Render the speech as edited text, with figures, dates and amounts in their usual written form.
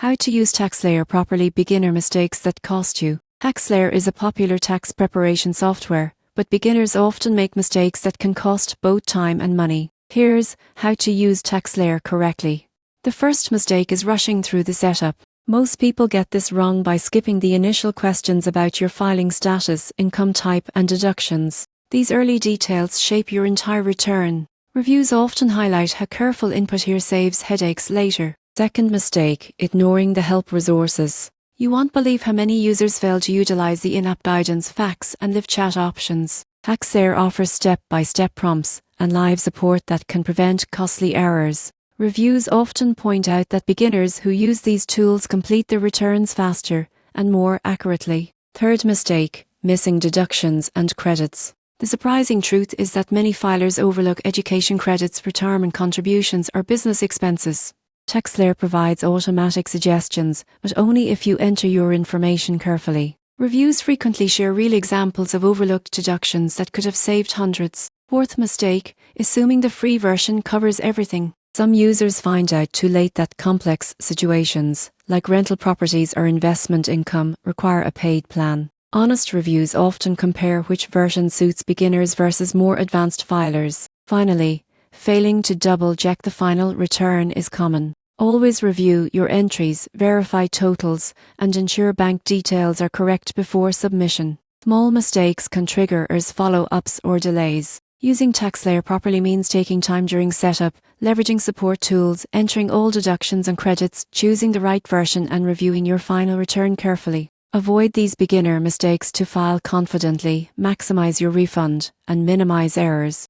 How to use TaxSlayer properly. Beginner mistakes that cost you. TaxSlayer is a popular tax preparation software, but beginners often make mistakes that can cost both time and money. Here's how to use TaxSlayer correctly. The first mistake is rushing through the setup. Most people get this wrong by skipping the initial questions about your filing status, income type, and deductions. These early details shape your entire return. Reviews often highlight how careful input here saves headaches later. Second mistake, ignoring the help resources. You won't believe how many users fail to utilize the in-app guidance, fax, and live chat options. TaxSlayer offers step-by-step prompts and live support that can prevent costly errors. Reviews often point out that beginners who use these tools complete their returns faster and more accurately. Third mistake, missing deductions and credits. The surprising truth is that many filers overlook education credits, retirement contributions, or business expenses. TaxSlayer provides automatic suggestions, but only if you enter your information carefully. Reviews frequently share real examples of overlooked deductions that could have saved hundreds. Fourth mistake, assuming the free version covers everything. Some users find out too late that complex situations, like rental properties or investment income, require a paid plan. Honest reviews often compare which version suits beginners versus more advanced filers. Finally, failing to double-check the final return is common. Always review your entries, verify totals, and ensure bank details are correct before submission. Small mistakes can trigger errors, follow-ups, or delays. Using TaxSlayer properly means taking time during setup, leveraging support tools, entering all deductions and credits, choosing the right version, and reviewing your final return carefully. Avoid these beginner mistakes to file confidently, maximize your refund, and minimize errors.